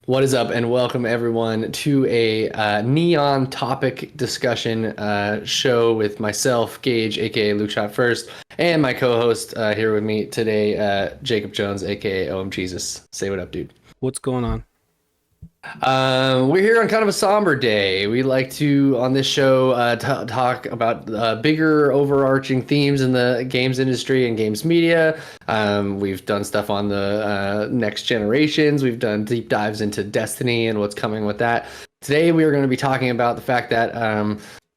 What is up, and welcome everyone to a NeON topic discussion show with myself, Gage, aka Lukeshot1st, and my co-host here with me today, Jacob Jones, aka OMGzus. Say what up, dude. What's going on? We're here on kind of a somber day. We like to, on this show, talk about bigger overarching themes in the games industry and games media. We've done stuff on the next generations. We've done deep dives into Destiny and what's coming with that. Today, we are going to be talking about the fact that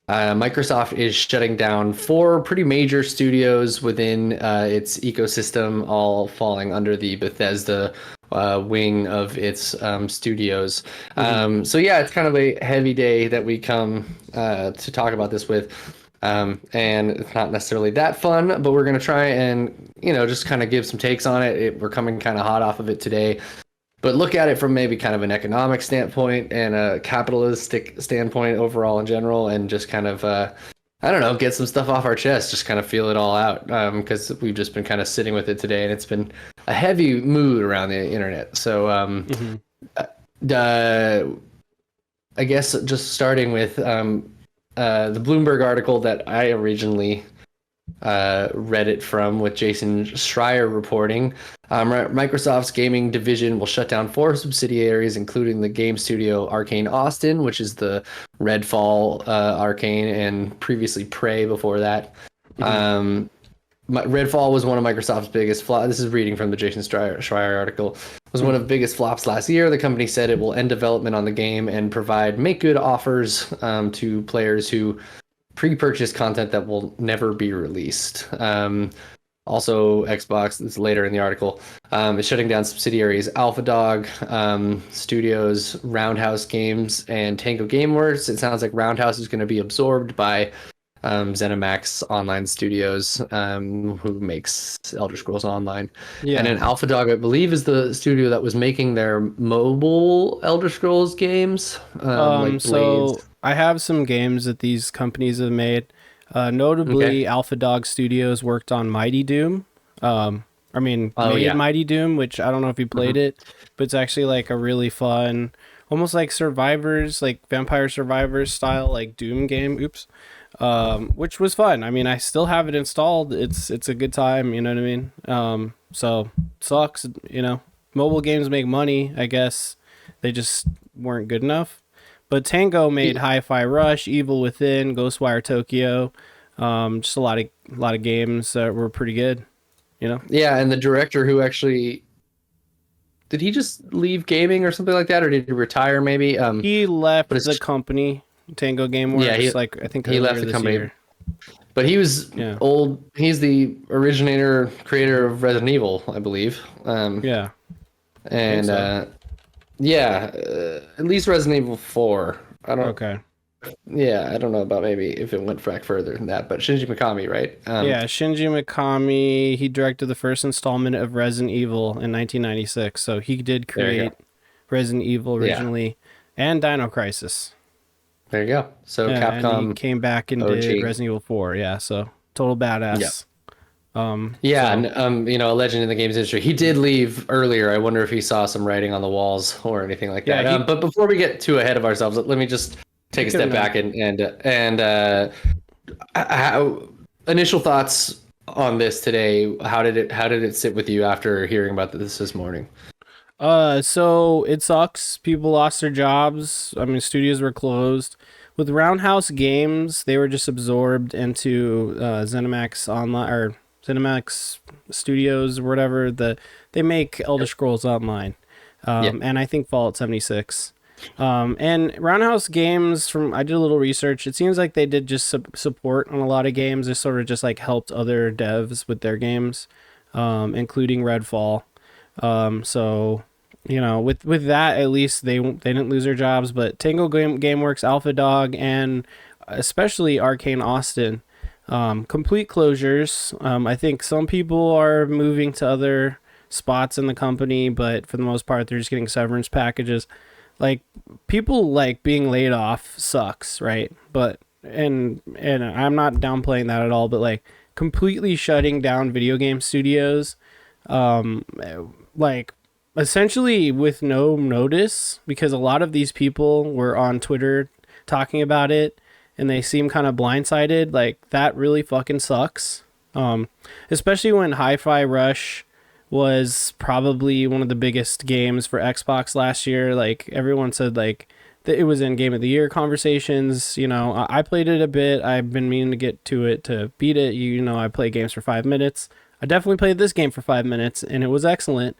Microsoft is shutting down four pretty major studios within its ecosystem, all falling under the Bethesda wing of its studios. So yeah, it's kind of a heavy day that we come to talk about this with. And it's not necessarily that fun, but we're going to try and, just kind of give some takes on it. We're coming kind of hot off of it today, but look at it from maybe kind of an economic standpoint and a capitalistic standpoint overall in general, and just kind of, I don't know, get some stuff off our chest, just kind of feel it all out, because we've just been kind of sitting with it today, and it's been a heavy mood around the internet. So I guess just starting with the Bloomberg article that I originally read it from, with Jason Schreier reporting. Microsoft's gaming division will shut down four subsidiaries, including the game studio Arcane Austin, which is the Redfall Arcane, and previously Prey before that. Redfall was one of Microsoft's biggest flops. This is reading from the Jason Schreier article. Was one of the biggest flops last year. The company said it will end development on the game and provide make-good offers to players who pre-purchase content that will never be released. Also, Xbox, this is later in the article, is shutting down subsidiaries AlphaDog Studios, Roundhouse Games, and Tango Gameworks. It sounds like Roundhouse is going to be absorbed by ZeniMax Online Studios, who makes Elder Scrolls Online. Yeah. And then AlphaDog, I believe, is the studio that was making their mobile Elder Scrolls games. Like So Blades. I have some games that these companies have made. Notably, Okay. Alpha Dog Studios worked on Mighty Doom. Made Yeah. Mighty Doom, which I don't know if you played it, but it's actually like a really fun, almost like Survivors, like Vampire Survivors style, like Doom game. Oops. Which was fun. I mean, I still have it installed. It's a good time. You know what I mean? So sucks. Mobile games make money. I guess they just weren't good enough. But Tango made Hi-Fi Rush, Evil Within, Ghostwire Tokyo, just a lot of games that were pretty good. Yeah, and the director who actually did he just leave gaming or something like that, or did he retire maybe? He left But it's the company, Tango Gameworks, yeah, I think he left earlier the this company. year. But he was Yeah, old. He's the originator, creator of Resident Evil, I believe. yeah, I think And so. yeah, at least Resident Evil 4. I don't. Okay. Yeah, I don't know about maybe if it went back further than that. But Shinji Mikami, right? Yeah, Shinji Mikami, he directed the first installment of Resident Evil in 1996, so he did There you create go. Resident Evil Yeah, originally and Dino Crisis. there you go. So Yeah, and he Capcom came back and did OG. Resident Evil 4. Yeah, so total Yeah. badass. Yeah, So and a legend in the games industry. He did leave earlier. I wonder if he saw some writing on the walls or anything like yeah, that. he But before we get too ahead of ourselves, let me just he take a could have step been. back and how, initial thoughts on this today. How did it sit with you after hearing about this morning? So it sucks. People lost their jobs. I mean, studios were closed. With Roundhouse Games, they were just absorbed into ZeniMax Online or ZeniMax Studios or whatever. They make Elder Scrolls Online, Yeah, and I think Fallout 76. And Roundhouse Games, from I did a little research. It seems like they did just support on a lot of games. They sort of just like helped other devs with their games, including Redfall. So with that, at least they didn't lose their jobs. But Tango Gameworks, Alpha Dog, and especially Arcane Austin, complete closures. I think some people are moving to other spots in the company, but for the most part, they're just getting severance packages. Like, people like being laid off sucks, right? But and I'm not downplaying that at all, but like completely shutting down video game studios, like essentially with no notice, because a lot of these people were on Twitter talking about it and they seem kind of blindsided. Like, that really fucking sucks. Especially when Hi-Fi Rush was probably one of the biggest games for Xbox last year. Like, everyone said like that it was in Game of the Year conversations. You know, I played it a bit. I've been meaning to get to it to beat it. You know, I play games for 5 minutes. I definitely played this game for 5 minutes, and it was excellent.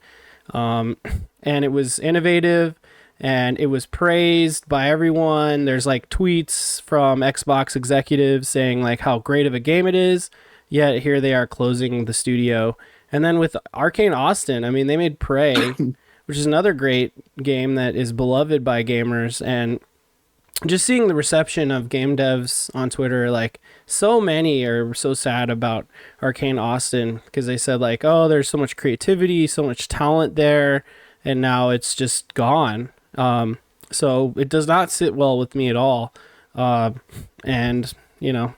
And it was innovative, and it was praised by everyone. There's like tweets from Xbox executives saying like how great of a game it is. Yet here they are closing the studio. And then with Arcane Austin, I mean, they made Prey, which is another great game that is beloved by gamers. And just seeing the reception of game devs on Twitter, like, so many are so sad about Arcane Austin because they said like, oh, there's so much creativity, so much talent there, and now it's just gone. So it does not sit well with me at all. And you know,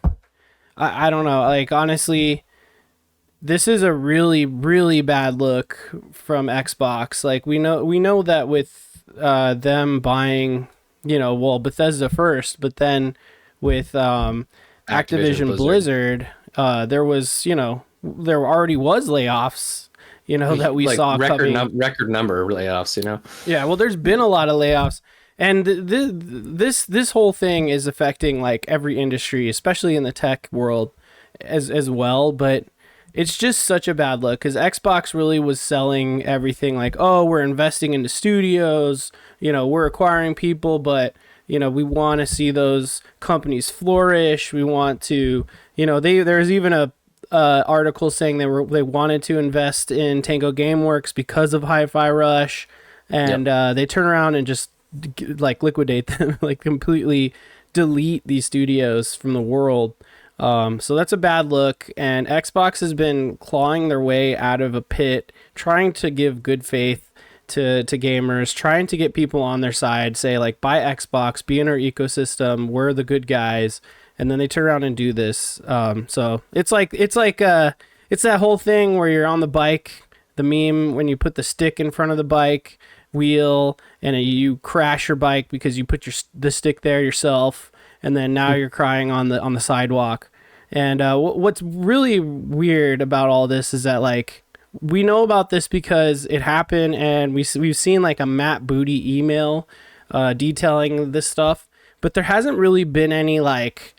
I don't know, like, honestly, this is a really, really bad look from Xbox. Like, we know that with them buying, you know, well, Bethesda first, but then with Activision Blizzard, there was, you know, there already was layoffs, you know, that we like saw record coming. record number of layoffs, you know. Yeah, well, there's been a lot of layoffs, and this whole thing is affecting like every industry, especially in the tech world, as well. But it's just such a bad look because Xbox really was selling everything like, oh, we're investing into studios, you know, we're acquiring people, but you know, we want to see those companies flourish. We want to, you know, there's even a article saying they wanted to invest in Tango Gameworks because of Hi-Fi Rush, and they turn around and just like liquidate them, like completely delete these studios from the world. So that's a bad look, and Xbox has been clawing their way out of a pit, trying to give good faith to gamers, trying to get people on their side, say like, buy Xbox, be in our ecosystem, we're the good guys, and then they turn around and do this. So it's that whole thing where you're on the bike, the meme when you put the stick in front of the bike wheel and you crash your bike because you put the stick there yourself, and then now you're crying on the sidewalk. And what's really weird about all this is that like, we know about this because it happened, and we've seen like a Matt Booty email detailing this stuff, but there hasn't really been any like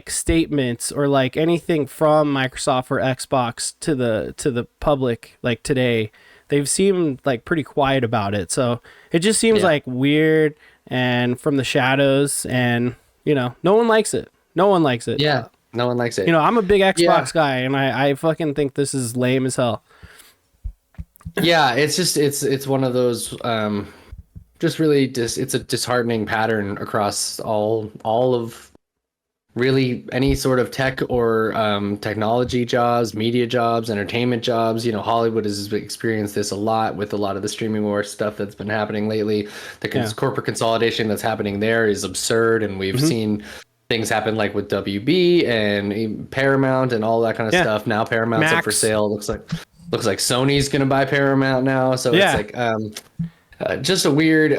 statements or like anything from Microsoft or Xbox to the public like today. They've seemed like pretty quiet about it, so it just seems like weird and from the shadows, and you know, no one likes it. No one likes it. Yeah, no one likes it. You know, I'm a big Xbox guy, and I fucking think this is lame as hell. Yeah, it's just it's one of those just really it's a disheartening pattern across all of really any sort of tech or technology jobs, media jobs, entertainment jobs. You know, Hollywood has experienced this a lot with a lot of the streaming war stuff that's been happening lately. The corporate consolidation that's happening there is absurd, and we've seen things happen like with WB and Paramount and all that kind of stuff. Now Paramount's up for sale. Looks like Sony's gonna buy Paramount now. So it's like just a weird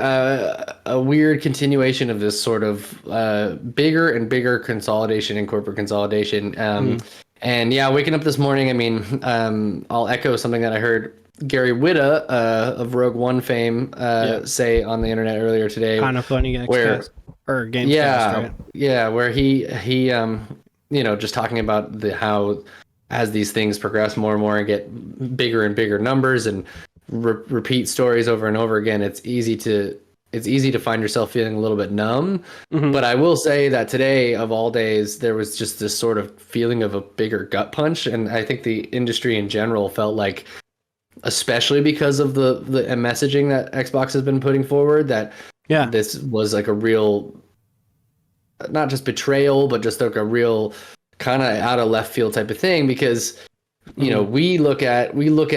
continuation of this sort of bigger and bigger consolidation and corporate consolidation. And yeah, waking up this morning, I mean, I'll echo something that I heard Gary Whitta of Rogue One fame say on the internet earlier today. Kind of funny, where Games right? Yeah, where he you know, just talking about how as these things progress more and more and get bigger and bigger numbers and repeat stories over and over again, it's easy to find yourself feeling a little bit numb. But I will say that today, of all days, there was just this sort of feeling of a bigger gut punch, and I think the industry in general felt like, especially because of the messaging that Xbox has been putting forward, that this was like a real, not just betrayal, but just like a real kind of out of left field type of thing, because you know, we look at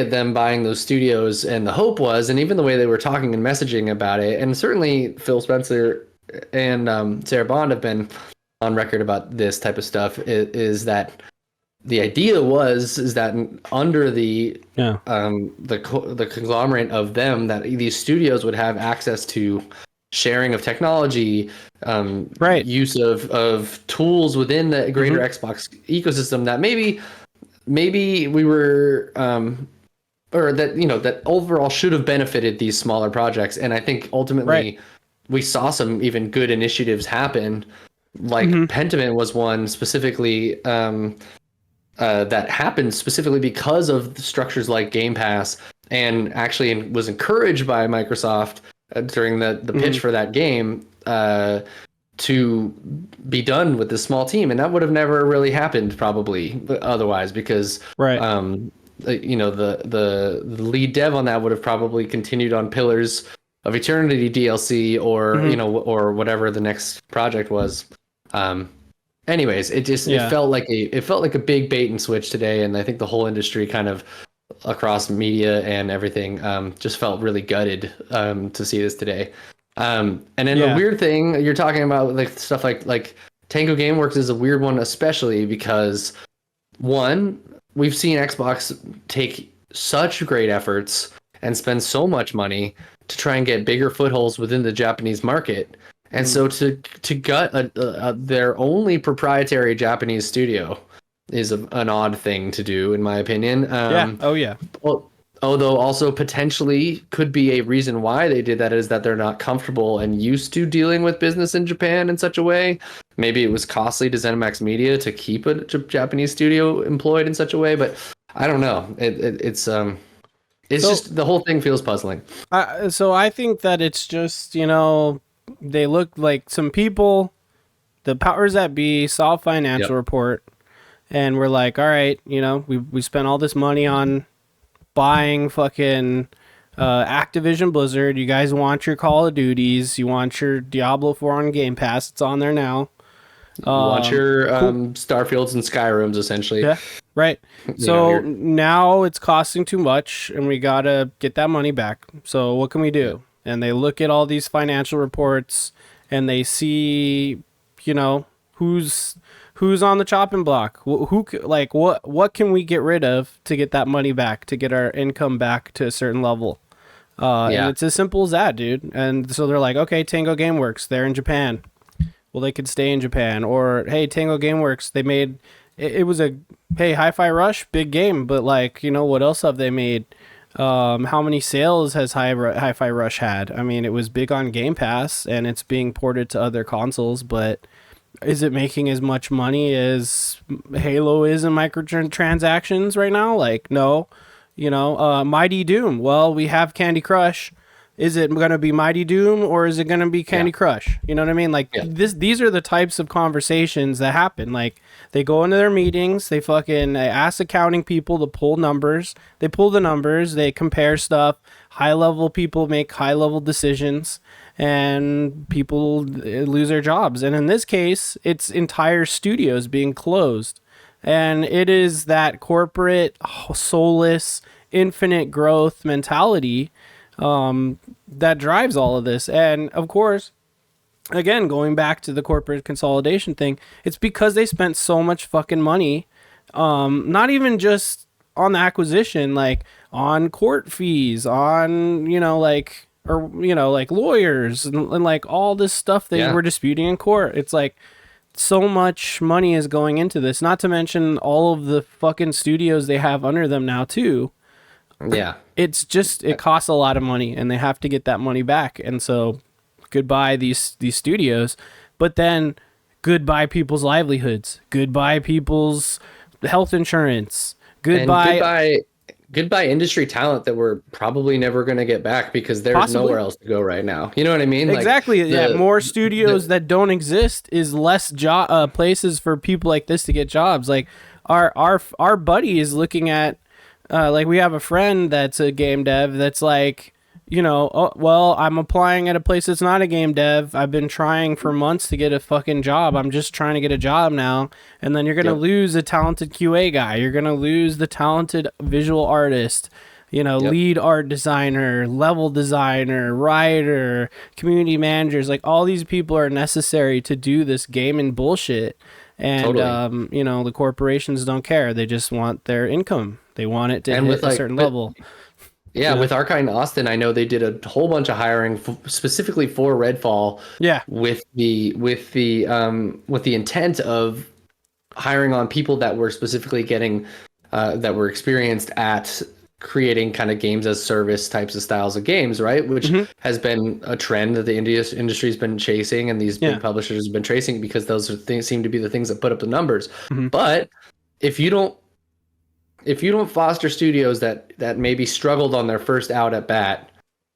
them buying those studios, and the hope was, and even the way they were talking and messaging about it, and certainly Phil Spencer and Sarah Bond have been on record about this type of stuff, is that the idea is that under Yeah. the conglomerate of them, that these studios would have access to sharing of technology, Right. use of tools within the greater Xbox ecosystem, that maybe we were or that that overall should have benefited these smaller projects. And I think ultimately we saw some even good initiatives happen, like Pentiment was one specifically, that happened specifically because of structures like Game Pass, and actually was encouraged by Microsoft during the pitch for that game, to be done with this small team. And that would have never really happened probably otherwise, because the lead dev on that would have probably continued on Pillars of Eternity DLC, or or whatever the next project was. Anyways, it felt like a big bait and switch today, and I think the whole industry kind of across media and everything just felt really gutted to see this today. And then the weird thing you're talking about, like stuff like Tango Gameworks, is a weird one, especially because one, we've seen Xbox take such great efforts and spend so much money to try and get bigger footholds within the Japanese market. And so to gut their only proprietary Japanese studio is an odd thing to do, in my opinion. Well, although also potentially could be a reason why they did that is that they're not comfortable and used to dealing with business in Japan in such a way. Maybe it was costly to ZeniMax Media to keep a Japanese studio employed in such a way, but I don't know. It's just, the whole thing feels puzzling. So I think that it's just, they look like some people, the powers that be, saw a financial report and we're like, all right, we spent all this money on buying fucking Activision Blizzard. You guys want your Call of Duties, you want your Diablo 4 on Game Pass, it's on there now. You want your Starfields and Skyrims, essentially. Yeah, right. So now it's costing too much and we gotta get that money back. So what can we do? And they look at all these financial reports and they see, who's on the chopping block. What can we get rid of to get that money back, to get our income back to a certain level? And it's as simple as that, dude. And so they're like, okay, Tango Gameworks, they're in Japan. Well, they could stay in Japan. Or, hey, Tango Gameworks, they made it was Hi-Fi Rush, big game, but what else have they made? How many sales has Hi-Fi Rush had? I mean, it was big on Game Pass and it's being ported to other consoles, but is it making as much money as Halo is in microtransactions right now? No. Mighty Doom. Well, we have Candy Crush. Is it going to be Mighty Doom or is it going to be Candy Crush? You know what I mean? These are the types of conversations that happen. They go into their meetings, they ask accounting people to pull numbers. They pull the numbers, they compare stuff. High-level people make high-level decisions, and people lose their jobs. And in this case, it's entire studios being closed. And it is that corporate, soulless, infinite growth mentality that drives all of this. And of course, again, going back to the corporate consolidation thing, it's because they spent so much fucking money, not even just on the acquisition, on court fees, on lawyers and all this stuff they were disputing in court. It's so much money is going into this, not to mention all of the fucking studios they have under them now too. Yeah. It's just, it costs a lot of money and they have to get that money back. And so goodbye these studios, but then goodbye people's livelihoods, goodbye people's health insurance, goodbye industry talent that we're probably never going to get back because there's nowhere else to go right now. You know what I mean? Exactly. More studios that don't exist is less places for people like this to get jobs. Our buddy is looking at, we have a friend that's a game dev that's I'm applying at a place that's not a game dev. I've been trying for months to get a fucking job. I'm just trying to get a job now. And then you're going to lose a talented QA guy. You're going to lose the talented visual artist, lead art designer, level designer, writer, community managers. All these people are necessary to do this gaming bullshit. And Totally. you know, the corporations don't care. They just want their income. They want it to And hit with a like, certain but level. yeah, You know? with Arcane Austin, I know they did a whole bunch of hiring specifically for Redfall Yeah. with the intent of hiring on people that were specifically getting that were experienced at creating kind of games as service types of styles of games, right? Which Hmm. has been a trend that the industry's been chasing, and these big Yeah. publishers have been tracing because those are things seem to be the things that put up the numbers. Hmm. But if you don't foster studios that maybe struggled on their first out at bat,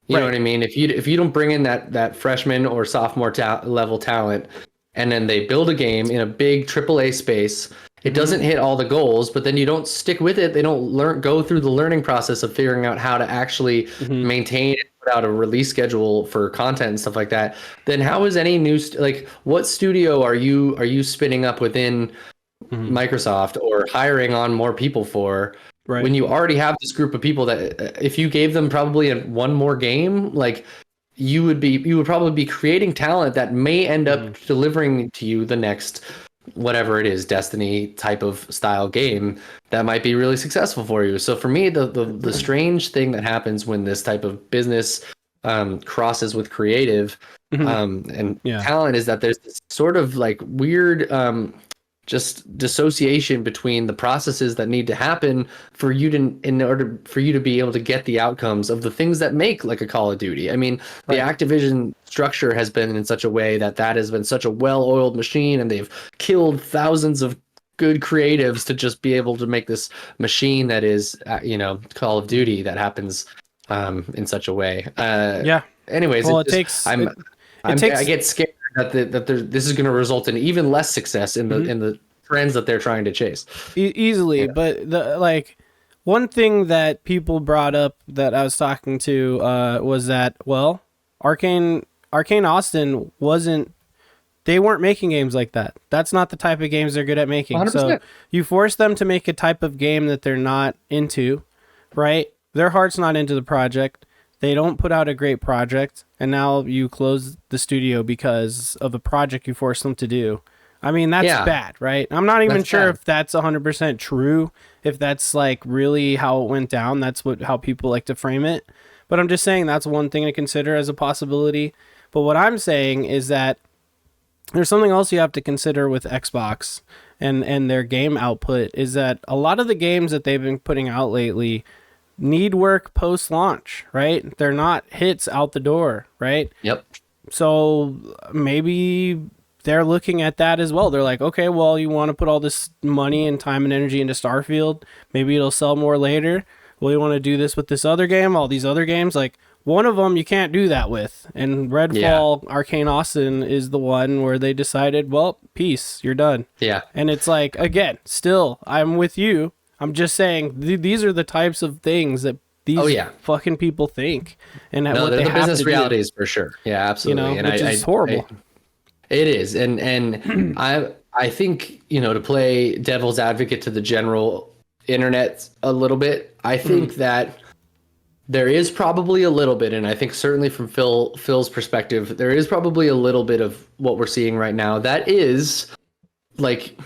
you know Right. what I mean? If you don't bring in that freshman or sophomore level talent, and then they build a game in a big AAA space, it Hmm. doesn't hit all the goals, but then you don't stick with it. They don't go through the learning process of figuring out how to actually Hmm. maintain and put out a release schedule for content and stuff like that. Then how is any new like what studio are you spinning up within Hmm. Microsoft or hiring on more people for Right. when you already have this group of people that if you gave them probably one more game, like you would probably be creating talent that may end Hmm. up delivering to you the next whatever it is, Destiny type of style game that might be really successful for you. So for me, the strange thing that happens when this type of business crosses with creative Hmm. and Yeah. talent is that there's this sort of like weird just dissociation between the processes that need to happen for you to in order for you to be able to get the outcomes of the things that make like a Call of Duty. I mean, the Right. Activision structure has been in such a way that has been such a well-oiled machine, and they've killed thousands of good creatives to just be able to make this machine that is Call of Duty that happens in such a way. Yeah. Anyways, Well, it it just takes it I takes get scared that this is going to result in even less success in mhm, the trends that they're trying to chase. easily, Yeah. but the like one thing that people brought up that I was talking to was that well, Arcane Austin wasn't they weren't making games like that. That's not the type of games they're good at making. So 100%. you force them to make a type of game that they're not into, right? Their heart's not into the project. They don't put out a great project, and now you close the studio because of a project you forced them to do. I mean, that's Yeah, bad, right? I'm not even that's sure bad. if that's 100% true, if that's like really how it went down. That's how people like to frame it. But I'm just saying that's one thing to consider as a possibility. But what I'm saying is that there's something else you have to consider with Xbox and their game output is that a lot of the games that they've been putting out lately need work post launch, right? They're not hits out the door, right? Yep. So maybe they're looking at that as well. They're like, okay, well, you want to put all this money and time and energy into Starfield. Maybe it'll sell more later. Well, you want to do this with this other game, all these other games. Like, one of them you can't do that with. And Yeah. Redfall, Arcane Austin is the one where they decided, well, peace, you're done. Yeah. And it's like, again, still, I'm with you. I'm just saying these are the types of things that Oh these yeah. fucking people think and No, what they're they the have business to do. realities for sure. Yeah, You absolutely. know, And which is horrible. it is. And I think, to play devil's advocate to the general internet a little bit, I Mhm. think that there is probably a little bit, and I think certainly from Phil's perspective, there is probably a little bit of what we're seeing right now. That is like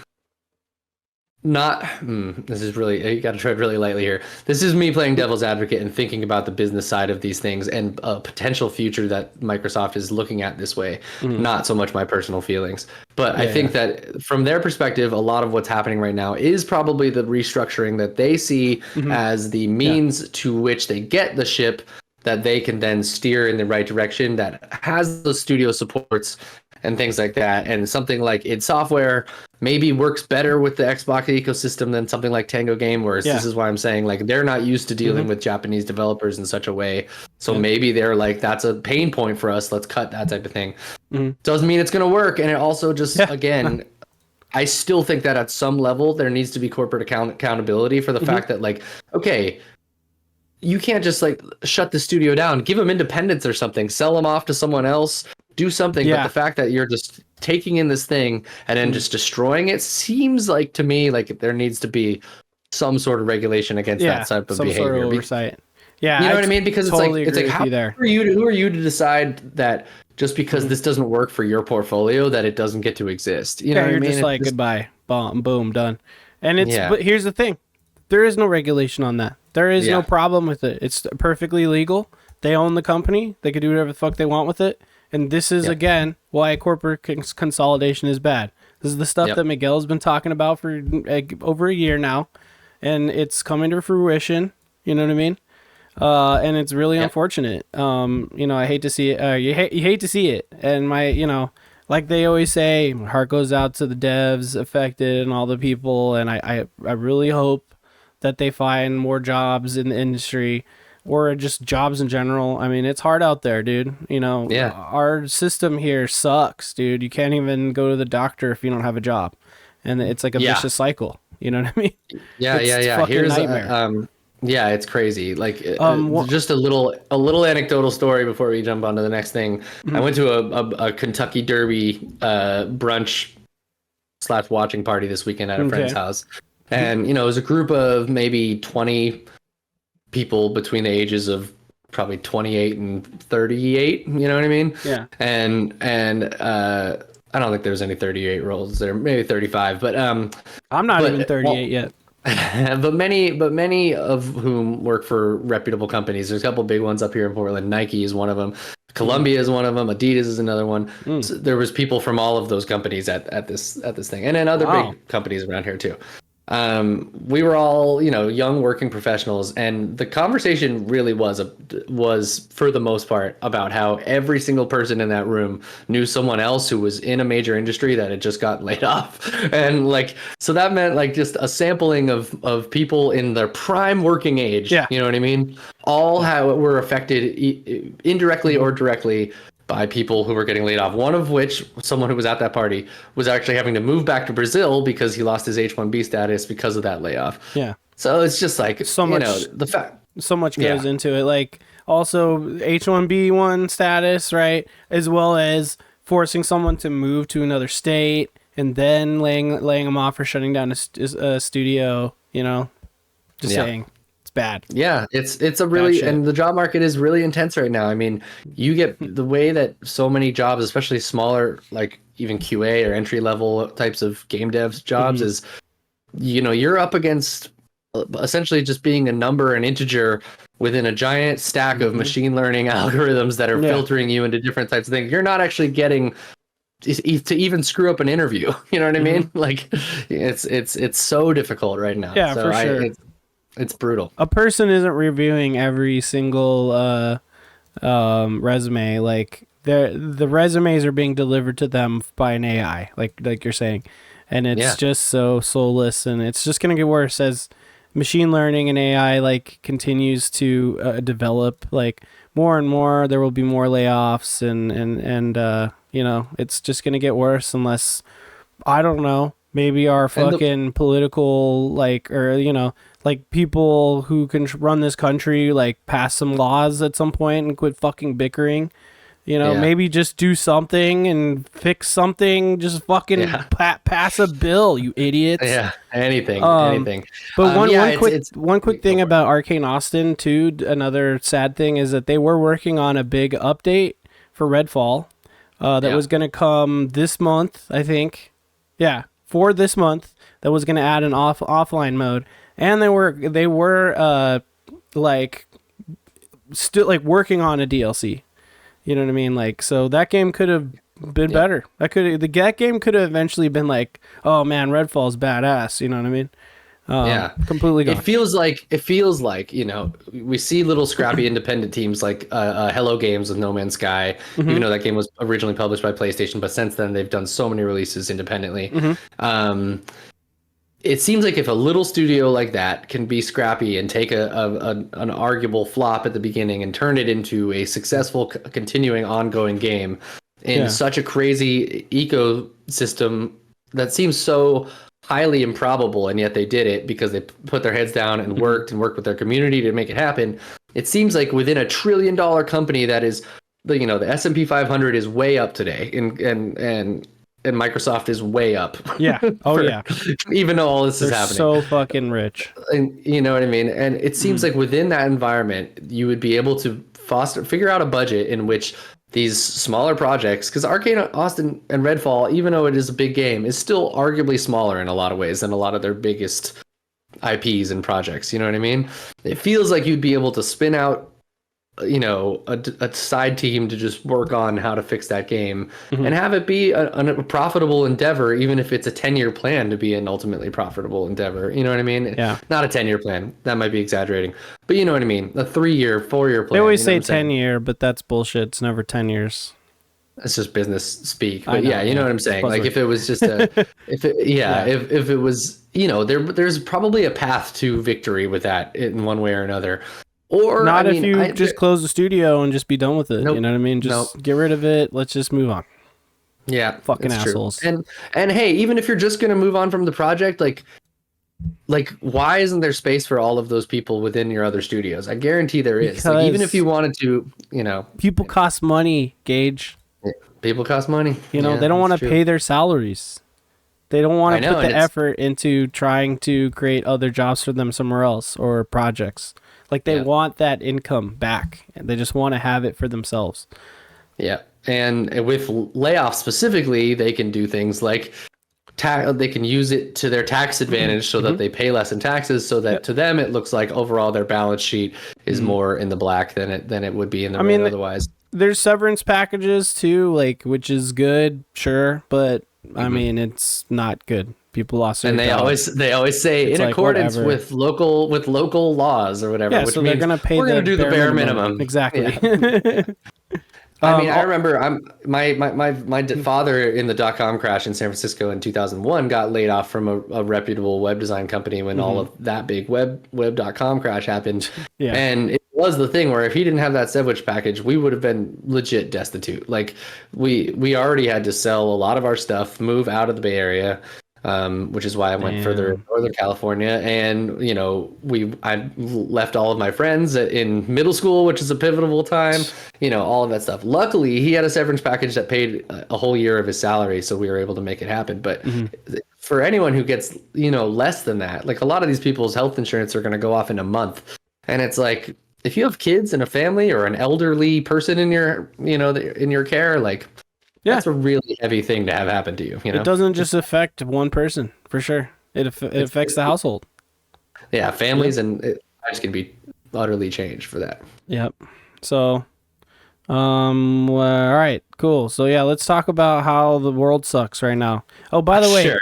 not this is really you got to tread really lightly here. This is me playing devil's advocate and thinking about the business side of these things and a potential future that Microsoft is looking at this way, Mhm. not so much my personal feelings. But I Yeah, think yeah. that from their perspective, a lot of what's happening right now is probably the restructuring that they see Mhm. as the Yeah. means to which they get the ship that they can then steer in the right direction that has those studio supports and things like that. And something like id Software maybe works better with the Xbox ecosystem than something like Tango Game, whereas Yeah. this is why I'm saying like they're not used to dealing Mhm. with Japanese developers in such a way. So Yeah. maybe they're like, that's a pain point for us. Let's cut that type of thing. Mhm. Doesn't mean it's going to work. And it also just, Yeah. again, I still think that at some level there needs to be corporate accountability for the Mhm. fact that like, okay, you can't just like shut the studio down, give them independence or something, sell them off to someone else, do something. But Yeah. the fact that you're just taking in this thing and then just destroying it seems like to me like there needs to be some sort of regulation against Yeah. that type of Some sort of behavior. oversight. Yeah. You know what I mean? Because totally it's agree like with how you there. who are you to decide that just because this doesn't work for your portfolio that it doesn't get to exist. You know what I you're mean? just like goodbye, boom, done. And Yeah. but here's the thing, there is no regulation on that. There is no Yeah. problem with it. It's perfectly legal. They own the company. They can do whatever the fuck they want with it. And this is, again, why corporate consolidation is bad. This is the stuff that Miguel's been talking about for over a year now. And it's coming to fruition. You know what I mean? And it's really unfortunate. I hate to see it. You hate to see it. And like they always say, my heart goes out to the devs affected and all the people. And I really hope that they find more jobs in the industry or just jobs in general. I mean, it's hard out there, dude. Our system here sucks, dude. You can't even go to the doctor if you don't have a job. And it's like a vicious cycle. You know what I mean? Yeah. Here's nightmare. It's crazy. Like just a little anecdotal story before we jump on to the next thing. I went to a Kentucky Derby brunch / watching party this weekend at a friend's house. And, it was a group of maybe 20 people between the ages of probably 28 and 38. You know what I mean? Yeah. And I don't think there's any 38-year-olds there, maybe 35. But I'm not even 38 yet. but many of whom work for reputable companies. There's a couple big ones up here in Portland. Nike is one of them. Columbia is one of them. Adidas is another one. So there was people from all of those companies at this thing, and then other big companies around here too. We were all, young working professionals, and the conversation really was for the most part about how every single person in that room knew someone else who was in a major industry that had just gotten laid off. And so that meant just a sampling of people in their prime working age. Yeah. You know what I mean? All how were affected indirectly or directly by people who were getting laid off. One of which, someone who was at that party, was actually having to move back to Brazil because he lost his H-1B status because of that layoff. Yeah. So it's just so much goes into it. Like also H-1B1 status, right? As well as forcing someone to move to another state and then laying them off for shutting down a studio, just saying. Bad. Yeah, it's a really, and the job market is really intense right now. I mean, you get the way that so many jobs, especially smaller, like even QA or entry level types of game devs jobs, is you're up against essentially just being a number, an integer within a giant stack of machine learning algorithms that are filtering you into different types of things. You're not actually getting to even screw up an interview. You know what I mean? Like it's so difficult right now. Yeah, so for sure. It's brutal. A person isn't reviewing every single resume. Like the resumes are being delivered to them by an AI, like you're saying, and it's just so soulless, and it's just gonna get worse as machine learning and AI continues to develop. Like more and more, there will be more layoffs, and it's just gonna get worse unless I don't know. Maybe our fucking political people who can run this country pass some laws at some point and quit fucking bickering. Maybe just do something and fix something. Just fucking pass a bill, you idiots. Yeah, anything. But one quick thing about Arcane Austin too. Another sad thing is that they were working on a big update for Redfall that was going to come this month, I think. Yeah. For this month, that was going to add an offline mode, and they were still working on a DLC. You know what I mean? So that game could have been better. That game could have eventually been oh man, Redfall's badass. You know what I mean? Completely gone. It feels like we see little scrappy independent teams like Hello Games with No Man's Sky, even though that game was originally published by PlayStation, but since then they've done so many releases independently. It seems like if a little studio like that can be scrappy and take an arguable flop at the beginning and turn it into a successful continuing ongoing game in such a crazy ecosystem that seems so highly improbable, and yet they did it because they put their heads down and worked with their community to make it happen. It seems like within $1 trillion company that is, the S&P 500 is way up today, and Microsoft is way up. Yeah. Even though all this is happening. So fucking rich. And you know what I mean? And it seems like within that environment, you would be able to figure out a budget in which these smaller projects, because Arcane Austin and Redfall, even though it is a big game, is still arguably smaller in a lot of ways than a lot of their biggest IPs and projects. You know what I mean? It feels like you'd be able to spin out, a side team to just work on how to fix that game and have it be a profitable endeavor, even if it's a 10-year plan to be an ultimately profitable endeavor. You know what I mean? Yeah. Not a 10-year plan. That might be exaggerating, but you know what I mean? A 3-year, 4-year plan. They always say you know 10-year, but that's bullshit. It's never 10 years. It's just business speak. But know, yeah, you know what I'm saying? Like if it was just if it was, there's probably a path to victory with that in one way or another. Or not if you just close the studio and just be done with it. Nope, you know what I mean? Just get rid of it. Let's just move on. Yeah, fucking assholes. True. And hey, even if you're just gonna move on from the project, like why isn't there space for all of those people within your other studios? I guarantee there is. Like, even if you wanted to, people cost money, Gage. People cost money. They don't want to pay their salaries. They don't want to put the effort into trying to create other jobs for them somewhere else or projects. Like they want that income back, and they just want to have it for themselves. Yeah, and with layoffs specifically, they can do things like they can use it to their tax advantage, so that they pay less in taxes, so that to them it looks like overall their balance sheet is more in the black than it would be in the red otherwise. There's severance packages too, which is good, sure, but I mean it's not good. People lost their jobs. They always say in accordance with local laws or whatever. Yeah, which so means they're gonna pay. We're gonna do the bare minimum. Exactly. Yeah. I mean, I remember my father in the .com crash in San Francisco in 2001 got laid off from a reputable web design company when all of that big web.com crash happened. Yeah. And it was the thing where if he didn't have that severance package, we would have been legit destitute. Like we already had to sell a lot of our stuff, move out of the Bay Area. Which is why I went further in Northern California, and I left all of my friends in middle school, which is a pivotal time. All of that stuff. Luckily, he had a severance package that paid a whole year of his salary, so we were able to make it happen. But for anyone who gets less than that, like a lot of these people's health insurance are going to go off in a month, and it's like if you have kids and a family or an elderly person in your in your care, like. Yeah. That's a really heavy thing to have happen to you. It doesn't just affect one person, for sure. It affects the household. Yeah, families and lives can be utterly changed for that. Yep. So, all right, cool. So yeah, let's talk about how the world sucks right now. Oh, by the way,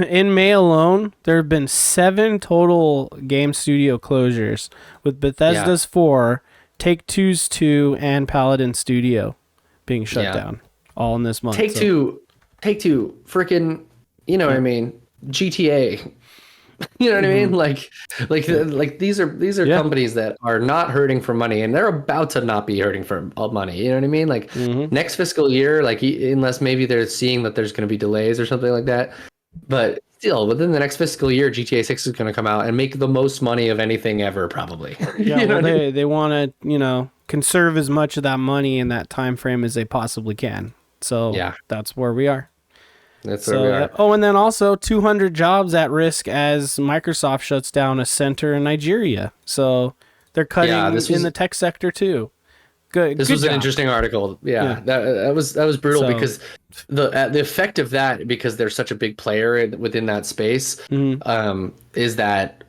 in May alone, there have been 7 total game studio closures, with Bethesda's 4, Take-Two's 2, and Paladin Studio being shut down. All in this month. Take two, freaking, what I mean? GTA. You know what I mean? Like these are companies that are not hurting for money, and they're about to not be hurting for money. You know what I mean? Like next fiscal year, unless maybe they're seeing that there's going to be delays or something like that. But still, within the next fiscal year, GTA 6 is going to come out and make the most money of anything ever, probably. Yeah, they want to, conserve as much of that money in that time frame as they possibly can. So that's where we are. That's where we are. Oh, and then also 200 jobs at risk as Microsoft shuts down a center in Nigeria. So they're cutting in the tech sector too. Good. This was an interesting article. Yeah. That was brutal because the effect of that, because they're such a big player within that space, is that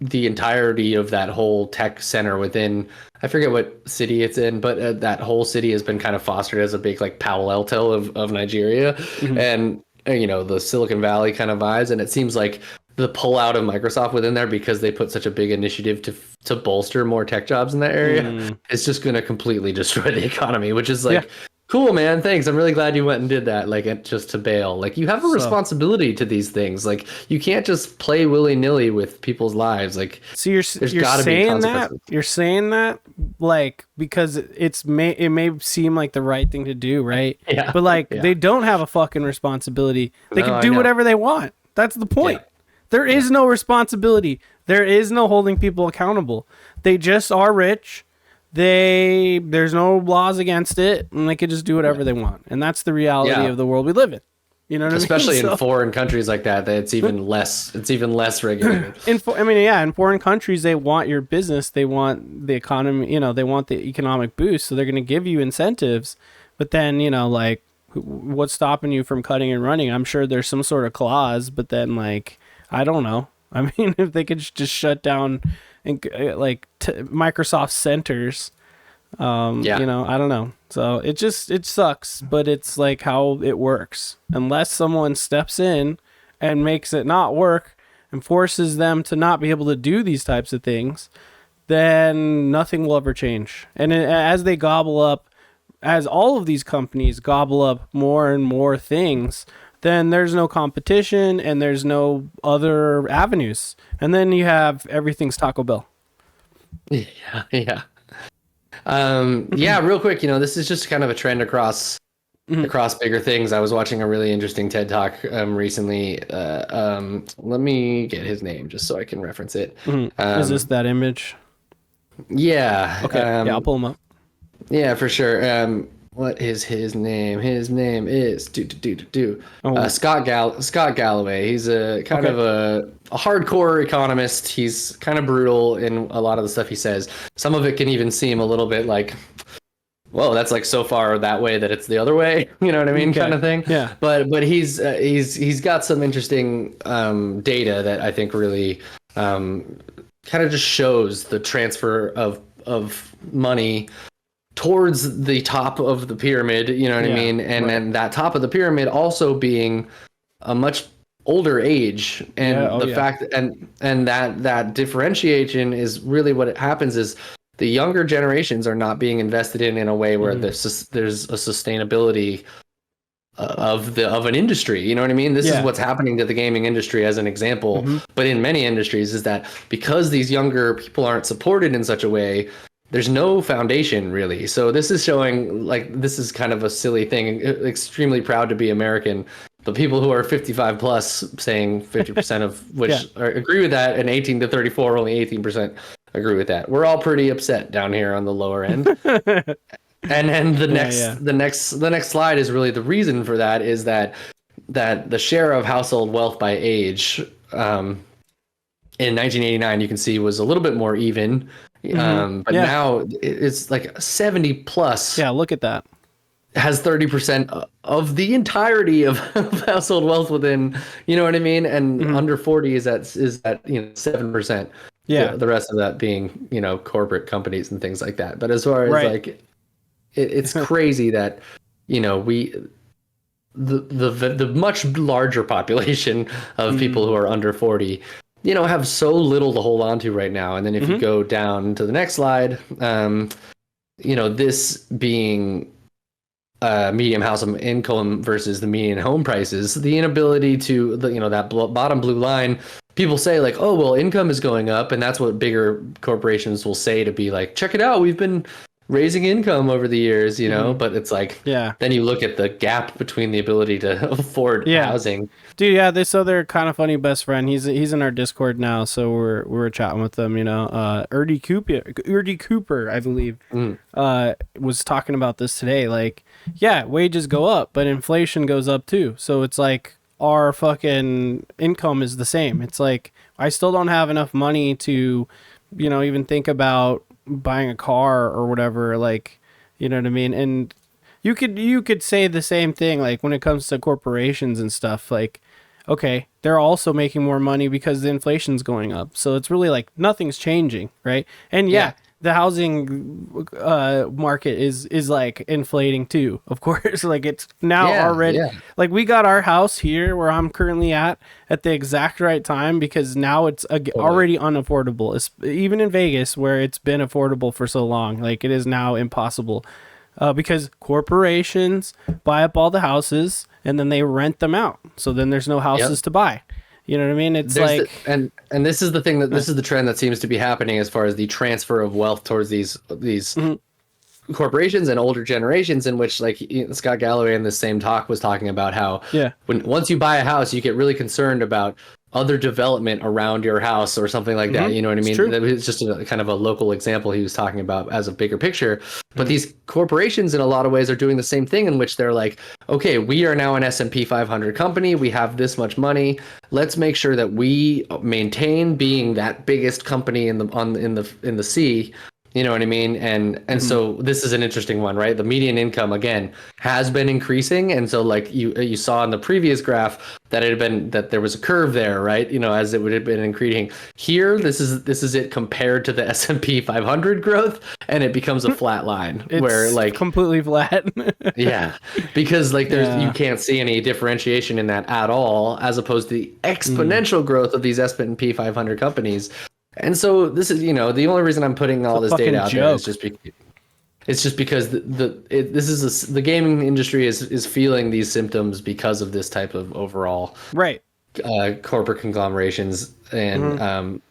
the entirety of that whole tech center within, I forget what city it's in, but that whole city has been kind of fostered as a big Palo Alto of Nigeria, and the Silicon Valley kind of vibes. And it seems like the pullout of Microsoft within there, because they put such a big initiative to bolster more tech jobs in that area, is just going to completely destroy the economy, which is cool, man. Thanks. I'm really glad you went and did that. Just to bail. You have a responsibility to these things. You can't just play willy nilly with people's lives. So you're saying that you're saying that because it may seem like the right thing to do, right? Yeah. But they don't have a fucking responsibility. They can do whatever they want. That's the point. Yeah. There is no responsibility. There is no holding people accountable. They just are rich. There's no laws against it, and they could just do whatever they want. And that's the reality of the world we live in. You know what Especially I mean? in foreign countries like that, it's even less. It's even less regulated. In foreign countries, they want your business. They want the economy. They want the economic boost. So they're going to give you incentives. But then, like, what's stopping you from cutting and running? I'm sure there's some sort of clause. But then, like, I don't know. I mean, if they could just shut down, Microsoft centers. I don't know. So it sucks, but it's like how it works. Unless someone steps in and makes it not work and forces them to not be able to do these types of things, then nothing will ever change. And as they gobble up, as all of these companies gobble up more and more things, then there's no competition and there's no other avenues. And then you have everything's Taco Bell. Yeah, yeah. Real quick, this is just kind of a trend across bigger things. I was watching a really interesting TED Talk recently. Let me get his name just so I can reference it. Is this that image? Yeah. Okay. I'll pull him up. Yeah, for sure. What is his name? His name is Scott Galloway. He's a kind of a hardcore economist. He's kind of brutal in a lot of the stuff he says. Some of it can even seem a little bit like, whoa, that's like so far that way that it's the other way. You know what I mean? Okay. Kind of thing. Yeah. But he's got some interesting data that I think really kind of just shows the transfer of money towards the top of the pyramid, you know what I mean? And then that top of the pyramid also being a much older age. And fact and that differentiation is really what it happens is the younger generations are not being invested in a way where there's a sustainability of an industry. You know what I mean? This is what's happening to the gaming industry as an example. But in many industries is that because these younger people aren't supported in such a way, there's no foundation really. So this is showing this is kind of a silly thing. Extremely proud to be American, but people who are 55 plus saying 50% of which agree with that, and 18 to 34 only 18% agree with that. We're all pretty upset down here on the lower end. And then the next slide is really the reason for that is that the share of household wealth by age in 1989 you can see was a little bit more even. But now it's like 70 plus. Yeah, look at that. Has 30% of the entirety of household wealth within, you know what I mean? And under 40 is at 7%. Yeah. The rest of that being, corporate companies and things like that. But as far as it's crazy that, the much larger population of people who are under 40 have so little to hold on to right now. And then if you go down to the next slide, this being medium household income versus the median home prices, the inability to, that bottom blue line, people say like, oh, well, income is going up. And that's what bigger corporations will say to be like, check it out. We've been raising income over the years, but it's like, then you look at the gap between the ability to afford housing. Dude, this other kind of funny best friend, he's in our Discord now, so we're chatting with them, Erdy Cooper, I believe, was talking about this today. Like, wages go up, but inflation goes up too. So it's like our fucking income is the same. It's like I still don't have enough money to, even think about buying a car or whatever, like, you know what I mean? And you could say the same thing, like when it comes to corporations and stuff, like, okay, they're also making more money because the inflation's going up. So it's really like nothing's changing, right? And the housing market is like inflating too, of course. Like it's now already like we got our house here where I'm currently at the exact right time because now it's already unaffordable. It's, even in Vegas where it's been affordable for so long, like it is now impossible because corporations buy up all the houses and then they rent them out. So then there's no houses to buy. You know what I mean? It's and this is the thing this is the trend that seems to be happening as far as the transfer of wealth towards these corporations and older generations, in which like Scott Galloway in the same talk was talking about how once you buy a house, you get really concerned about, other development around your house or something like that. You know what I mean? true. That was just a kind of a local example he was talking about as a bigger picture. But these corporations, in a lot of ways, are doing the same thing, in which they're like, okay, we are now an S&P 500 company. We have this much money. Let's make sure that we maintain being that biggest company in the sea. You know what I mean? And so this is an interesting one, right? The median income, again, has been increasing. And so like you saw in the previous graph that there was a curve there, right? You know, as it would have been increasing. Here, this is it compared to the S&P 500 growth, and it becomes a flat line where like completely flat. yeah, because like you can't see any differentiation in that at all, as opposed to the exponential growth of these S&P 500 companies. And so this is, the only reason I'm putting all this data out there is just because the gaming industry is feeling these symptoms because of this type of overall corporate conglomerations and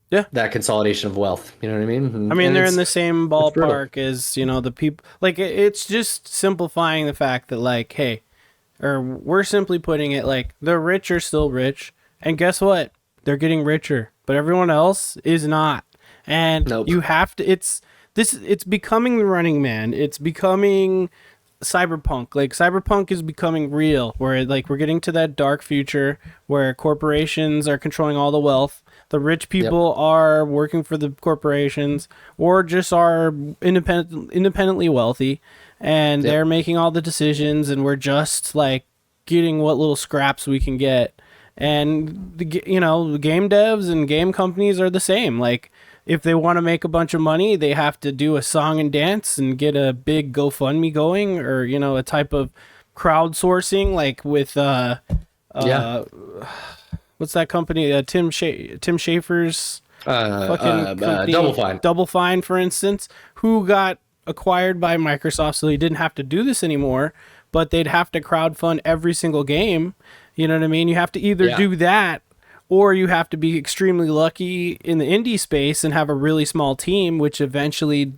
that consolidation of wealth. You know what I mean? They're in the same ballpark as the people. Like it's just simplifying the fact that like, hey, or we're simply putting it like the rich are still rich, and guess what? They're getting richer, but everyone else is not. And you have to, it's becoming the Running Man. It's becoming cyberpunk. Like cyberpunk is becoming real, where like we're getting to that dark future where corporations are controlling all the wealth. The rich people are working for the corporations or just are independently wealthy, and they're making all the decisions, and we're just like getting what little scraps we can get. And the game devs and game companies are the same. Like if they want to make a bunch of money, they have to do a song and dance and get a big GoFundMe going, or a type of crowdsourcing, like with what's that company? Tim Schafer's fucking company, Double Fine, for instance, who got acquired by Microsoft, so he didn't have to do this anymore, but they'd have to crowdfund every single game. You know what I mean? You have to either do that, or you have to be extremely lucky in the indie space and have a really small team, which eventually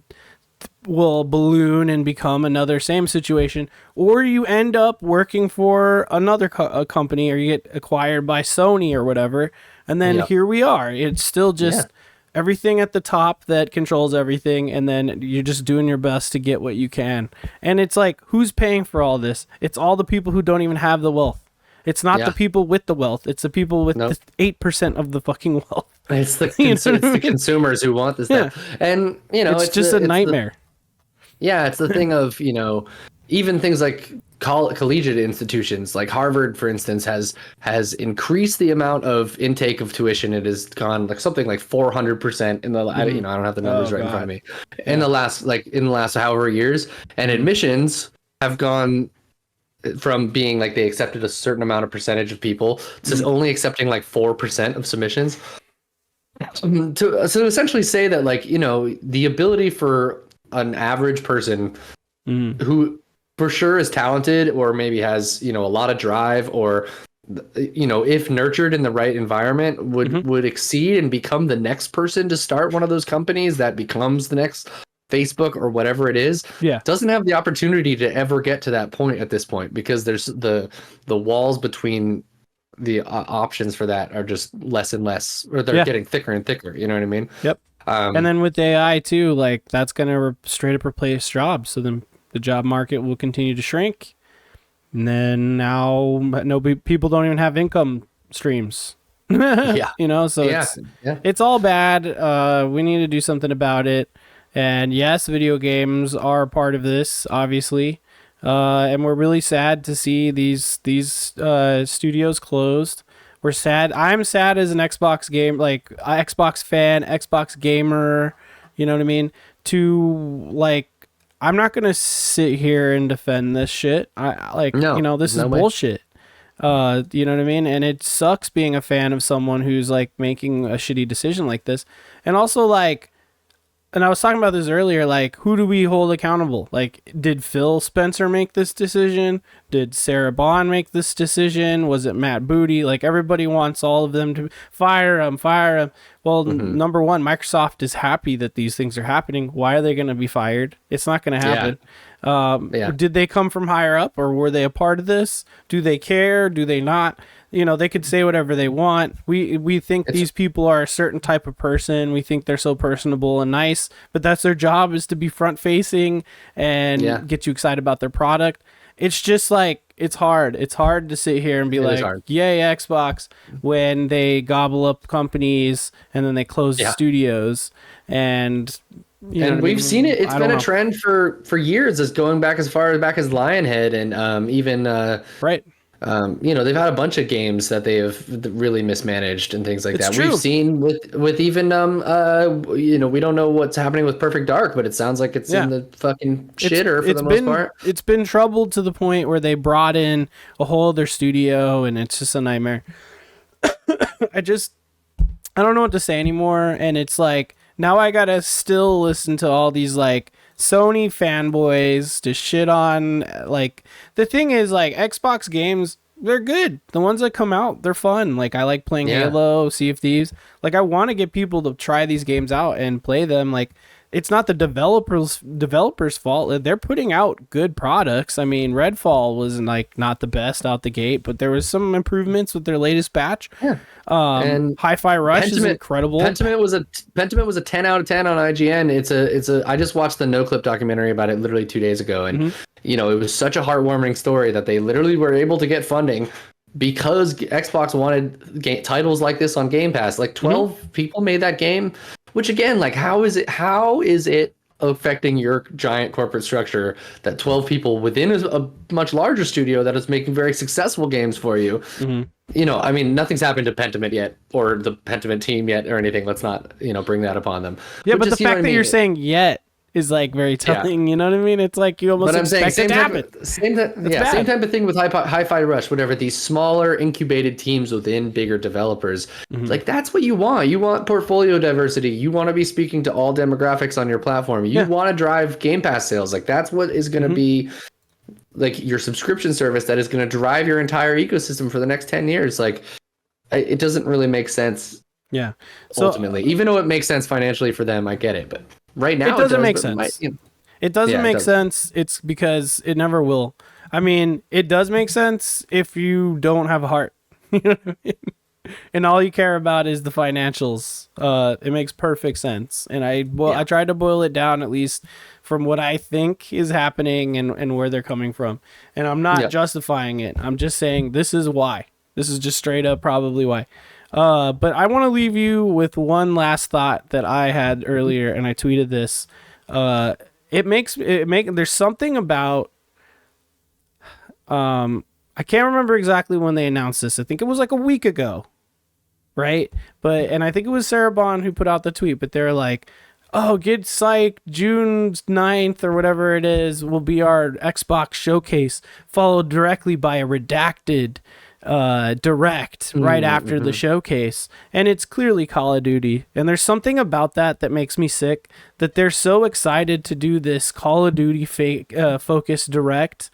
will balloon and become another same situation. Or you end up working for another company, or you get acquired by Sony or whatever. And then here we are. It's still just everything at the top that controls everything, and then you're just doing your best to get what you can. And it's like, who's paying for all this? It's all the people who don't even have the wealth. It's not the people with the wealth. It's the people with the 8% of the fucking wealth. It's the consumers who want this stuff. And, it's just a nightmare. It's the thing of, even things like collegiate institutions, like Harvard, for instance, has increased the amount of intake of tuition. It has gone like something like 400% in the, I don't have the numbers in front of me, in the last however years. And admissions have gone from being like they accepted a certain amount of percentage of people to only accepting like 4% of submissions. So essentially say that like, the ability for an average person who for sure is talented, or maybe has, a lot of drive, or, if nurtured in the right environment, would exceed and become the next person to start one of those companies that becomes the next Facebook or whatever it is, doesn't have the opportunity to ever get to that point at this point, because there's the walls between the options for that are just less and less, or they're getting thicker and thicker. You know what I mean? Yep. And then with AI too, like that's going to straight up replace jobs. So then the job market will continue to shrink. And then now people don't even have income streams. So it's all bad. We need to do something about it. And yes, video games are part of this, obviously. And we're really sad to see these studios closed. We're sad. I'm sad as an Xbox Xbox fan, Xbox gamer, you know what I mean? I'm not going to sit here and defend this shit. This is bullshit. You know what I mean? And it sucks being a fan of someone who's like making a shitty decision like this. And also like, and I was talking about this earlier, like, who do we hold accountable? Like, did Phil Spencer make this decision? Did Sarah Bond make this decision? Was it Matt Booty? Like, everybody wants all of them to fire him. Well, number one, Microsoft is happy that these things are happening. Why are they going to be fired? It's not going to happen. Did they come from higher up, or were they a part of this? Do they care? Do they not? They could say whatever they want. We think these people are a certain type of person. We think they're so personable and nice, but that's their job, is to be front facing and get you excited about their product. It's just like, it's hard. It's hard to sit here and be like, yay, Xbox, when they gobble up companies and then they close the studios. And we've seen it. It's been a trend for years. It's going back as far back as Lionhead and even right. They've had a bunch of games that they have really mismanaged and things like that. True. We've seen with even we don't know what's happening with Perfect Dark, but it sounds like it's in the fucking shitter for the most part. It's been troubled to the point where they brought in a whole other studio, and it's just a nightmare. I don't know what to say anymore, and it's like, now I gotta still listen to all these like Sony fanboys to shit on. Like, the thing is, like, Xbox games, they're good. The ones that come out, they're fun. Like, I like playing Halo, Sea of Thieves. Like, I want to get people to try these games out and play them. Like, it's not the developers' fault. They're putting out good products. I mean, Redfall was like not the best out the gate, but there was some improvements with their latest patch. Yeah. And Hi-Fi Rush is incredible. Pentiment was a 10 out of 10 on IGN. I just watched the NoClip documentary about it literally 2 days ago, and it was such a heartwarming story that they literally were able to get funding because Xbox wanted titles like this on Game Pass. Like 12 people made that game. Which again, like, how is it affecting your giant corporate structure that 12 people within a much larger studio that is making very successful games for you? I mean, nothing's happened to Pentiment yet, or the Pentiment team yet, or anything. Let's not, bring that upon them. Yeah, but the fact that you're saying yet is like very telling. You know what I mean? It's like you almost expect it to happen. Same type of thing with Hi-Fi Rush, whatever. These smaller incubated teams within bigger developers, like, that's what you want. You want portfolio diversity. You want to be speaking to all demographics on your platform. You want to drive Game Pass sales. Like, that's what is going to be like your subscription service that is going to drive your entire ecosystem for the next 10 years. Like, it doesn't really make sense. Yeah. Ultimately, even though it makes sense financially for them, I get it, but right now it doesn't make sense. It doesn't make sense. It's because it never will. I mean, it does make sense if you don't have a heart. You know what I mean? And all you care about is the financials. It makes perfect sense. And I tried to boil it down, at least from what I think is happening and where they're coming from. And I'm not justifying it. I'm just saying this is why. This is just straight up probably why. But I want to leave you with one last thought that I had earlier, and I tweeted this. There's something about, I can't remember exactly when they announced this. I think it was like a week ago, right? And I think it was Sarah Bond who put out the tweet, but they're like, oh, get psyched, June 9th or whatever it is will be our Xbox showcase, followed directly by a redacted direct right after the showcase, and it's clearly Call of Duty. And there's something about that makes me sick, that they're so excited to do this Call of Duty focused direct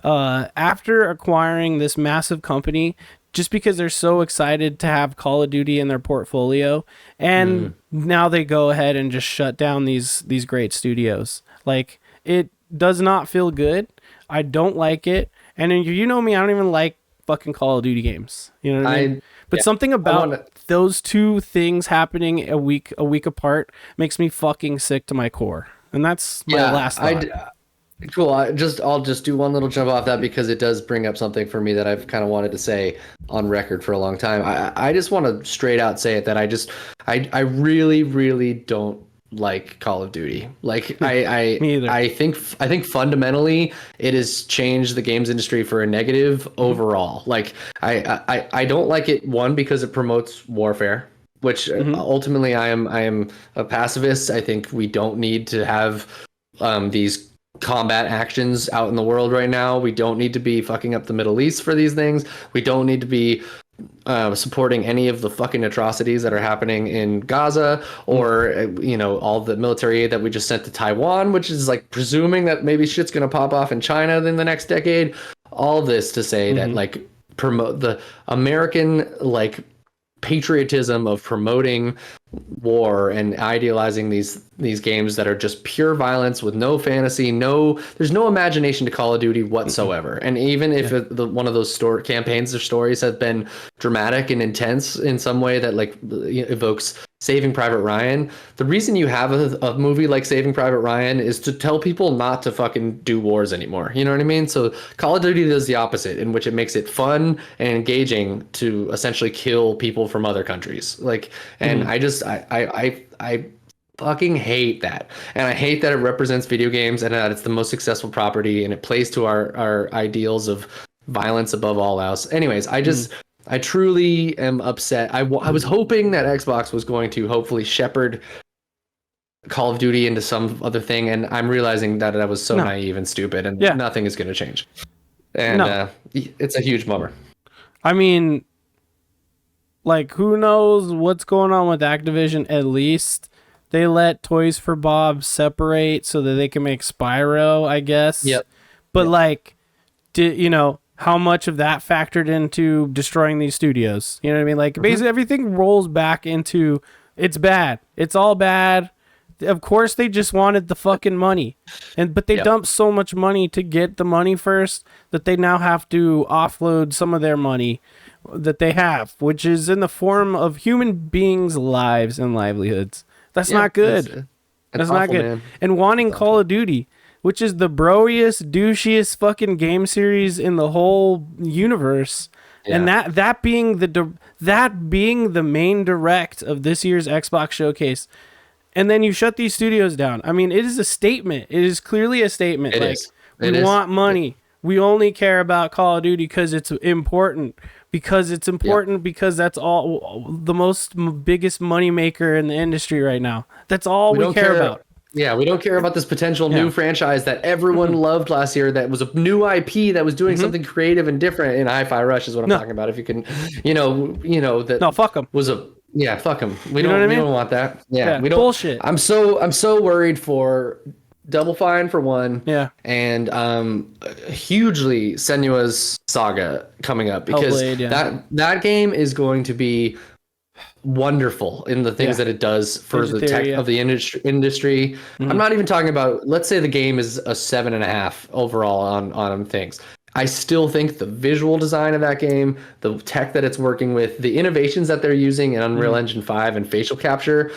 after acquiring this massive company, just because they're so excited to have Call of Duty in their portfolio, and now they go ahead and just shut down these great studios. Like, it does not feel good. I don't like it. And you know me, I don't even like fucking Call of Duty games. You know what I mean? But something about those two things happening a week apart makes me fucking sick to my core. And that's my last thought. Cool. I'll just do one little jump off that, because it does bring up something for me that I've kind of wanted to say on record for a long time. I just want to straight out say it, that I really, really don't like Call of Duty. Like, I think fundamentally it has changed the games industry for a negative overall. Like, I don't like it, one, because it promotes warfare, which ultimately I am a pacifist. I think we don't need to have these combat actions out in the world right now. We don't need to be fucking up the Middle East for these things. We don't need to be supporting any of the fucking atrocities that are happening in Gaza, or all the military aid that we just sent to Taiwan, which is like presuming that maybe shit's gonna pop off in China in the next decade. All this to say that, like, promote the American, like, patriotism of promoting war and idealizing these games that are just pure violence with no fantasy, there's no imagination to Call of Duty whatsoever. And even if one of those campaigns or stories has been dramatic and intense in some way that like evokes Saving Private Ryan, the reason you have a movie like Saving Private Ryan is to tell people not to fucking do wars anymore. You know what I mean? So Call of Duty does the opposite, in which it makes it fun and engaging to essentially kill people from other countries. Like, and I fucking hate that. And I hate that it represents video games and that it's the most successful property and it plays to our ideals of violence above all else. Anyways, I truly am upset. I was hoping that Xbox was going to hopefully shepherd Call of Duty into some other thing, and I'm realizing that I was so naive and stupid, and nothing is going to change. And it's a huge bummer. I mean, like, who knows what's going on with Activision? At least they let Toys for Bob separate so that they can make Spyro, I guess. Yep. But like, how much of that factored into destroying these studios? You know what I mean? Like, basically everything rolls back into it's bad. It's all bad. Of course, they just wanted the fucking money, but they dumped so much money to get the money first that they now have to offload some of their money that they have, which is in the form of human beings' lives and livelihoods. That's not good. That's not good. Man. And wanting Call of Duty, which is the broiest, douchiest fucking game series in the whole universe. Yeah. And that being the main direct of this year's Xbox showcase. And then you shut these studios down. I mean, it is a statement. It is clearly a statement. We want money. We only care about Call of Duty because it's important. Because that's all the biggest money maker in the industry right now. That's all we care about. Yeah, we don't care about this potential new franchise that everyone loved last year. That was a new IP that was doing something creative and different. In Hi-Fi Rush is what I'm talking about. If you can, that. No, fuck them. Fuck them. We don't want that. Yeah, we don't. Bullshit. I'm so worried for Double Fine for one. Yeah. And hugely Senua's Saga coming up because that game is going to be wonderful in the things that it does for the tech of the industry. I'm not even talking about, let's say the game is a 7.5 overall on things. I still think the visual design of that game, the tech that it's working with, the innovations that they're using in Unreal Engine 5 and facial capture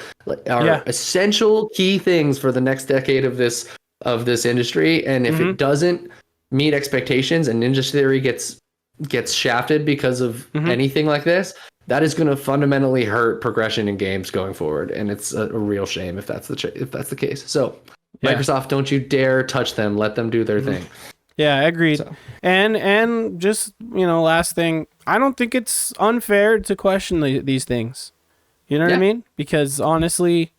are essential key things for the next decade of this industry. And if it doesn't meet expectations and Ninja Theory gets shafted because of anything like this, that is going to fundamentally hurt progression in games going forward, and it's a real shame if that's the case. So, Microsoft, don't you dare touch them. Let them do their thing. Yeah, agreed. So. And just last thing, I don't think it's unfair to question these things. You know what I mean? Because honestly,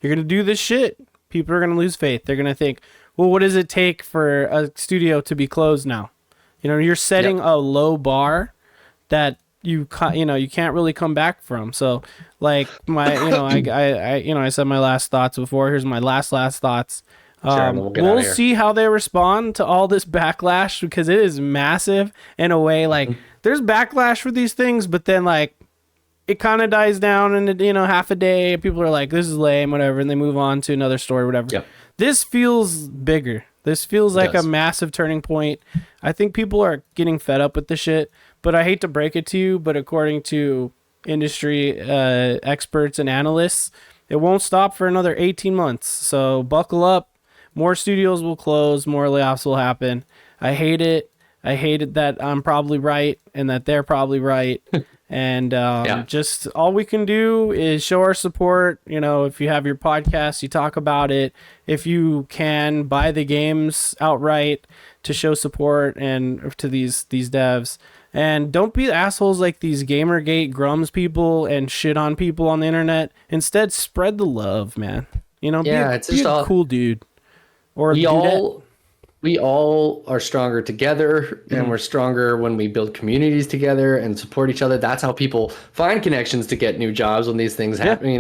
you're gonna do this shit. People are gonna lose faith. They're gonna think, well, what does it take for a studio to be closed now? You're setting a low bar that you can't really come back from. So like I said my last thoughts before. Here's my last thoughts. We'll see how they respond to all this backlash because it is massive in a way. Like there's backlash for these things, but then like it kind of dies down in half a day. People are like, this is lame, whatever, and they move on to another story, whatever. Yep. This feels bigger. This feels like a massive turning point. I think people are getting fed up with the shit. But I hate to break it to you, but according to industry experts and analysts, it won't stop for another 18 months. So buckle up. More studios will close. More layoffs will happen. I hate it. I hate it that I'm probably right and that they're probably right. And just all we can do is show our support. If you have your podcast, you talk about it. If you can buy the games outright to show support and to these devs. And don't be assholes like these Gamergate Grums people and shit on people on the internet. Instead, spread the love, man. Be a cool dude. Or we all are stronger together, and we're stronger when we build communities together and support each other. That's how people find connections to get new jobs when these things happen.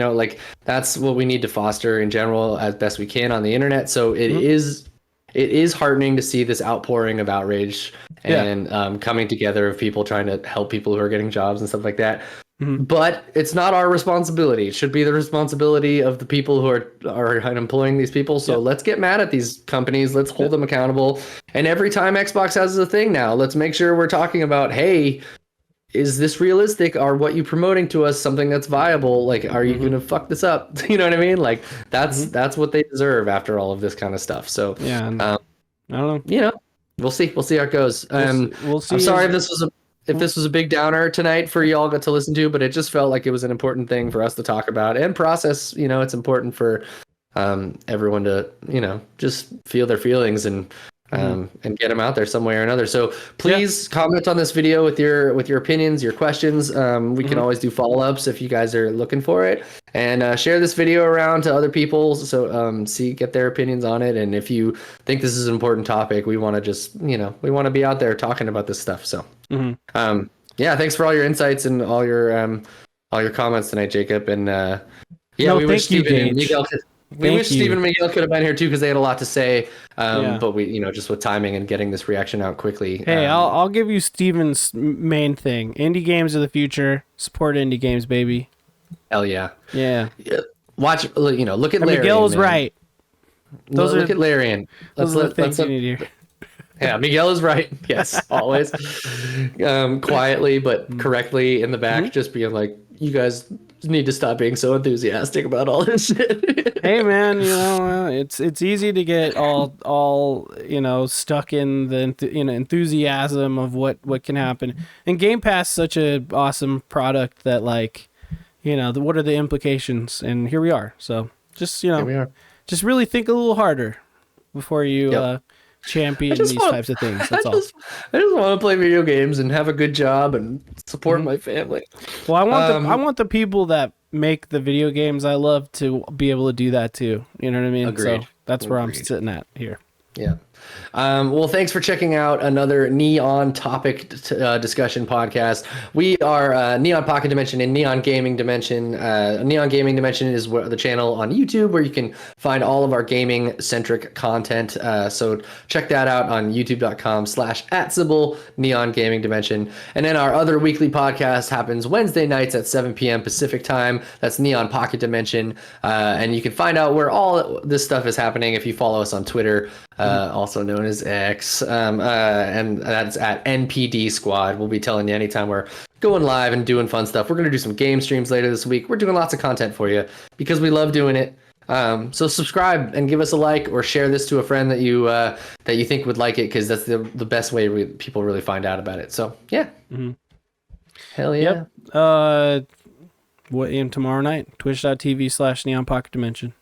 That's what we need to foster in general as best we can on the internet. So it is heartening to see this outpouring of outrage and coming together of people trying to help people who are getting jobs and stuff like that. But it's not our responsibility. It should be the responsibility of the people who are employing these people. So let's get mad at these companies. Let's hold them accountable. And every time Xbox has a thing now, let's make sure we're talking about, hey, is this realistic? Are what you promoting to us something that's viable? Like, are you gonna fuck this up? You know what I mean? Like, that's what they deserve after all of this kind of stuff. So Yeah, I don't know. We'll see. We'll see how it goes. We'll see. I'm sorry if this was a big downer tonight for y'all to listen to, but it just felt like it was an important thing for us to talk about and process. It's important for everyone to just feel their feelings and get them out there some way or another. So please comment on this video with your opinions, your questions. We can always do follow-ups if you guys are looking for it, and share this video around to other people so get their opinions on it. And if you think this is an important topic, we want to just we want to be out there talking about this stuff. So thanks for all your insights and all your comments tonight, Jacob. And we wish Steven and Miguel Stephen and Miguel could have been here too, because they had a lot to say. But we, just with timing and getting this reaction out quickly. Hey, I'll give you Steven's main thing. Indie games of the future. Support indie games, baby. Hell yeah. Yeah. Watch. Look at Larry. Miguel was right. Look at Larry. And those are the things you need to hear. Yeah, Miguel is right. Yes, always. Quietly but correctly in the back, just being like, you guys need to stop being so enthusiastic about all this shit. Hey man, it's easy to get all stuck in the enthusiasm of what can happen. And Game Pass is such a awesome product that what are the implications? And here we are. So just here we are. Just really think a little harder before you champion these types of things. That's all. I just want to play video games and have a good job and support my family. Well, I want the people that make the video games I love to be able to do that too. You know what I mean? Agreed. So that's where I'm sitting at here. Yeah. Well, thanks for checking out another NeON topic discussion podcast. We are NeON Pocket Dimension and NeON Gaming Dimension. NeON Gaming Dimension is the channel on YouTube where you can find all of our gaming-centric content. So check that out on youtube.com/@symbol NeON Gaming Dimension. And then our other weekly podcast happens Wednesday nights at 7 p.m. Pacific time. That's NeON Pocket Dimension. And you can find out where all this stuff is happening if you follow us on Twitter. Also known as X, and that's at NPD Squad. We'll be telling you anytime we're going live and doing fun stuff. We're going to do some game streams later this week. We're doing lots of content for you because we love doing it. So subscribe and give us a like, or share this to a friend that you think would like it, because that's the best way people really find out about it. So yeah, hell yeah. Yep. What aim tomorrow night? Twitch.tv/NeON Pocket Dimension.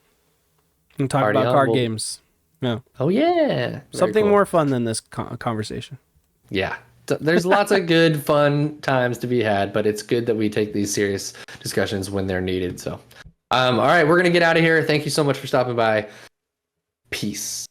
And talk about card games. No. Oh yeah. Something more fun than this conversation. Yeah. There's lots of good, fun times to be had, but it's good that we take these serious discussions when they're needed. So, all right, we're going to get out of here. Thank you so much for stopping by. Peace.